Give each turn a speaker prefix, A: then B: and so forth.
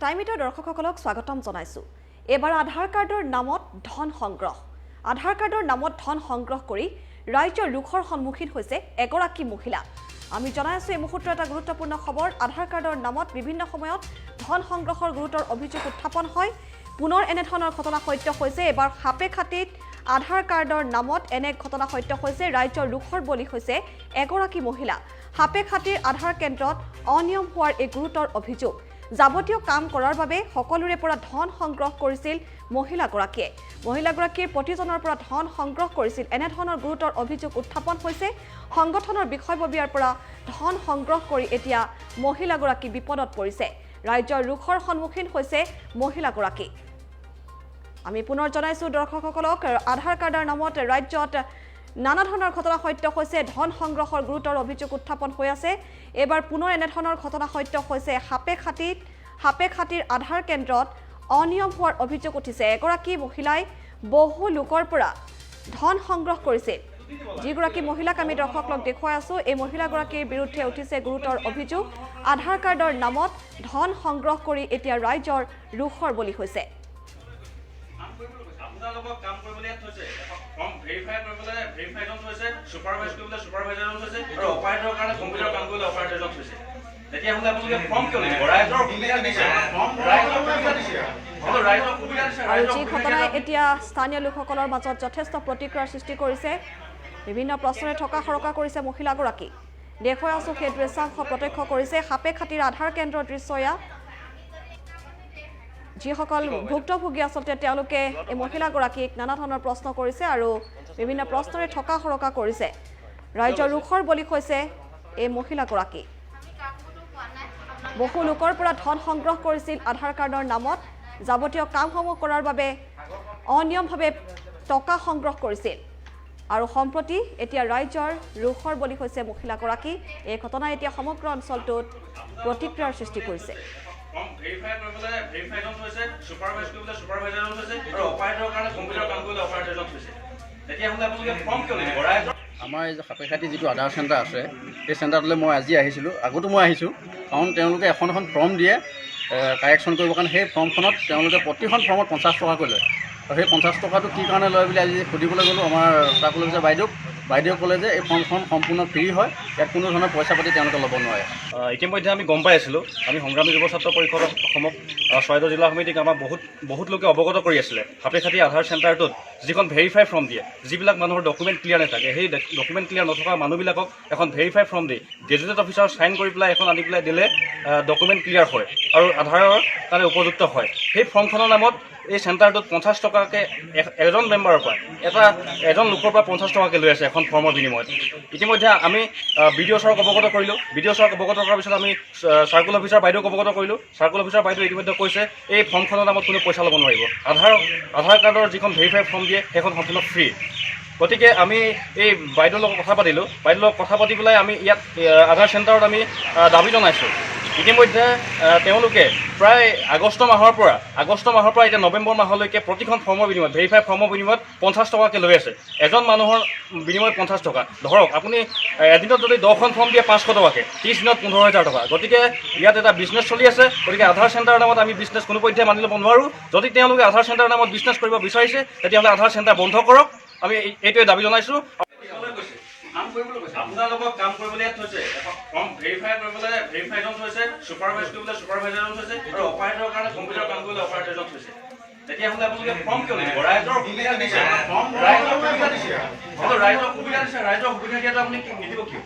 A: টাইমিটৰ দৰ্শকসকলক স্বাগতম জনাইছো। এবাৰ আধাৰ কাৰ্ডৰ নামত ধন সংগ্ৰহ। আধাৰ কাৰ্ডৰ নামত ধন সংগ্ৰহ কৰি ৰাজ্যৰ ৰোষৰ সন্মুখীন হৈছে এগৰাকী মহিলা। আমি জনাই আছো এই মুহূৰ্তৰ এটা গুৰুত্বপূৰ্ণ খবৰ। আধাৰ কাৰ্ডৰ নামত বিভিন্ন সময়ত ধন সংগ্ৰহৰ গুৰুতৰ অভিযোগ উত্থাপন হয়। পুনৰ এনে ধৰণৰ ঘটনা সত্য হৈছে। এবাৰ হাপেখাটিত আধাৰ কাৰ্ডৰ নামত এনে ঘটনা সত্য হৈছে। ৰাজ্যৰ ৰোষৰ বলি হৈছে এগৰাকী মহিলা। হাপেখাটিৰ আধাৰ কেন্দ্ৰত অনিয়ম হোৱাৰ এই গুৰুতৰ অভিযোগ। যাৱতীয় কাম কৰাৰ বাবে সকলোৰে পৰা ধন সংগ্ৰহ কৰিছিল মহিলাগৰাকীয়ে। মহিলাগৰাকীৰ প্ৰতিজনৰ পৰা ধন সংগ্ৰহ কৰিছিল। এনে ধৰণৰ গুৰুতৰ অভিযোগ উত্থাপন হৈছে। সংগঠনৰ বিষয়ববীয়াৰ পৰা ধন সংগ্ৰহ কৰি এতিয়া মহিলাগৰাকী বিপদত পৰিছে। ৰাজ্যৰ ৰোষৰ সন্মুখীন হৈছে মহিলাগৰাকী। আমি পুনৰ জনাইছো দৰ্শকসকলক, আধাৰ কাৰ্ডৰ নামত ৰাজ্যত নানা ধৰণৰ ঘটনা সত্য হৈছে। ধন সংগ্ৰহৰ গুৰুতৰ অভিযোগ উত্থাপন হৈ আছে। এবাৰ পুনৰ এনে ধৰণৰ ঘটনা সত্য হৈছে হাপেখাটিৰ আধাৰ কেন্দ্ৰত অনিয়ম হোৱাৰ অভিযোগ উঠিছে। এগৰাকী মহিলাই বহু লোকৰ পৰা ধন সংগ্ৰহ কৰিছিল। যিগৰাকী মহিলাক আমি দৰ্শকক দেখুৱাই আছো, এই মহিলাগৰাকীৰ বিৰুদ্ধে উঠিছে গুৰুতৰ অভিযোগ। আধাৰ কাৰ্ডৰ নামত ধন সংগ্ৰহ কৰি এতিয়া ৰাজ্যৰ ৰোষৰ বলি হৈছে।
B: কাম কৰিবলৈ থৈছে ফৰ্ম ভেৰিফাই কৰিবলৈ ভেৰিফাইজন থৈছে, সুপাৰভাইজ কৰিবলৈ সুপাৰভাইজাৰজন থৈছে আৰু অপাৰেটৰৰ কাৰণে কম্পিউটাৰ কাম কৰিবলৈ অপাৰেটৰজন থৈছে। তেতিয়াহ'লে আপোনালোকে ফৰ্ম কিয় লিখিব? ৰাইজৰ সুবিধা দিছে,
A: আৰু যি ঘটনাই এতিয়া স্থানীয় লোকসকলৰ মাজত যথেষ্ট প্ৰতিক্ৰিয়াৰ সৃষ্টি কৰিছে। বিভিন্ন প্ৰশ্নৰে থকা সৰকা কৰিছে মহিলাগৰাকী। দেখুৱাই আছো সেই দৃশ্যাংশ প্ৰত্যক্ষ কৰিছে হাপেখাটিৰ আধাৰ কেন্দ্ৰৰ দৃশ্য এয়া। যিসকল ভুক্তভোগী আচলতে তেওঁলোকে এই মহিলাগৰাকীক নানা ধৰণৰ প্ৰশ্ন কৰিছে আৰু বিভিন্ন প্ৰশ্নৰে থকা সৰকা কৰিছে। ৰাজ্যৰ ৰোষৰ বলি হৈছে এই মহিলাগৰাকী। বহু লোকৰ পৰা ধন সংগ্ৰহ কৰিছিল আধাৰ কাৰ্ডৰ নামত। যাৱতীয় কামসমূহ কৰাৰ বাবে অনিয়মভাৱে টকা সংগ্ৰহ কৰিছিল আৰু সম্প্ৰতি এতিয়া ৰাজ্যৰ ৰোষৰ বলি হৈছে মহিলাগৰাকী। এই ঘটনাই এতিয়া সমগ্ৰ অঞ্চলটোত প্ৰতিক্ৰিয়াৰ সৃষ্টি কৰিছে।
B: ফৰ্ম ভেৰিফাই কৰিবলৈ ভেৰিফাইজন থৈছে, সুপাৰভাইজ কৰিবলৈ সুপাৰভাইজাৰজন থৈছে আৰু অপাৰেটৰৰ কাৰণে কম্পিউটাৰ কাম কৰিবলৈ অপাৰেটৰজন থৈছে। তেতিয়াহ'লে আপোনালোকে ফৰ্ম কিয় লিখিব? ৰাইজৰ
C: আমাৰ এই হাপেখাটি যিটো আধাৰ চেণ্টাৰ আছে, সেই চেণ্টাৰটোলৈ মই আজি আহিছিলোঁ। আগতো মই আহিছোঁ, কাৰণ তেওঁলোকে এখন ফৰ্ম দিয়ে কাৰেকশ্যন কৰিবৰ কাৰণে। সেই ফৰ্মখনত তেওঁলোকে প্ৰতিখন ফৰ্মত 50 টকাকৈ লয়। আৰু সেই 50 টকাটো কি কাৰণে লয় বুলি আজি সুধিবলৈ গ'লোঁ আমাৰ চাৰ্কুল অফিচাৰ বাইদেউক ক'লে যে এই ফৰ্মখন সম্পূৰ্ণ ফ্ৰী হয়, ইয়াত কোনো ধৰণৰ পইচা পাতি তেওঁলোকে ল'ব নোৱাৰে।
D: ইতিমধ্যে আমি গম পাই আছিলোঁ। আমি সংগ্ৰামী যুৱ ছাত্ৰ পৰিষদ অসমক চৰাইদেউ জিলা সমিতিক আমাৰ বহুত লোকে অৱগত কৰি আছিলে। হাপেখাটি আধাৰ চেণ্টাৰটোত যিখন ভেৰিফাই ফৰ্ম দিয়ে, যিবিলাক মানুহৰ ডকুমেণ্ট ক্লিয়াৰ নাথাকে, সেই ডকুমেণ্ট ক্লিয়াৰ নথকা মানুহবিলাকক এখন ভেৰিফাই ফৰ্ম দি গেজেটেড অফিচাৰ চাইন কৰি পেলাই এখন আনি পেলাই দিলে ডকুমেণ্ট ক্লিয়াৰ হয় আৰু আধাৰৰ কাৰণে উপযুক্ত হয়। সেই ফৰ্মখনৰ নামত এই চেণ্টাৰটোত 50 টকাকৈ এজন মেম্বাৰৰ পৰা এজন লোকৰ পৰা 50 টকাকৈ লৈ আছে এখন ফৰ্মৰ বিনিময়ত। ইতিমধ্যে আমি BDO ছাৰক অৱগত কৰিলোঁ। BDO ছাৰক অৱগত কৰাৰ পিছত আমি চাৰ্কুল অফিচাৰ বাইদেউক অৱগত কৰিলোঁ। চাৰ্কুল অফিচাৰ বাইদেউ ইতিমধ্যে কৈছে এই ফৰ্মখনৰ নামত কোনো পইচা ল'ব নোৱাৰিব। আধাৰ কাৰ্ডৰ যিখন ভেৰিফাই ফৰ্ম দিয়ে সেইখন সম্পূৰ্ণ ফ্ৰী। গতিকে আমি এই বাইদেউৰ লগত কথা পাতিলোঁ। বাইদেউৰ লগত কথা পাতি পেলাই আমি ইয়াত আধাৰ চেণ্টাৰত আমি দাবী জনাইছোঁ। ইতিমধ্যে তেওঁলোকে প্ৰায় আগষ্ট মাহৰ পৰা এতিয়া নৱেম্বৰ মাহলৈকে প্ৰতিখন ফৰ্মৰ বিনিময়ত ভেৰিফাই ফৰ্মৰ বিনিময়ত 50 টকাকৈ লৈ আছে। এজন মানুহৰ বিনিময়ত 50 টকা। ধৰক আপুনি এদিনত যদি 10খন ফৰ্ম দিয়ে 500 টকাকৈ, 30 দিনত 15,000 টকা। গতিকে ইয়াত এটা বিজনেছ চলি আছে। গতিকে আধাৰ চেণ্টাৰৰ নামত আমি বিজনেছ কোনোপধ্যে মানি ল'ব নোৱাৰোঁ। যদি তেওঁলোকে আধাৰ চেণ্টাৰৰ নামত বিজনেছ কৰিব বিচাৰিছে তেতিয়াহ'লে আধাৰ চেণ্টাৰ বন্ধ কৰক। আমি এইটোৱে দাবী জনাইছোঁ।
B: আপোনালোকক কাম কৰিবলৈ থৈছে, ফৰ্ম ভেৰিফাই কৰিবলৈ ভেৰিফাইজন থৈছে, সুপাৰভাইজ কৰিবলৈ সুপাৰভাইজাৰজন থৈছে আৰু অপাৰেটৰৰ কাৰণে কম্পিউটাৰ কাম কৰিবলৈ অপাৰেটৰজন থৈছে। তেতিয়াহ'লে আপোনালোকে ফৰ্ম কিয় লিখিব? ৰাইজৰ সুবিধা দিছে, ৰাইজৰ সুবিধা দিছে, ৰাইজৰ সুবিধা দিয়াটো আপুনি নিদিব কিয়?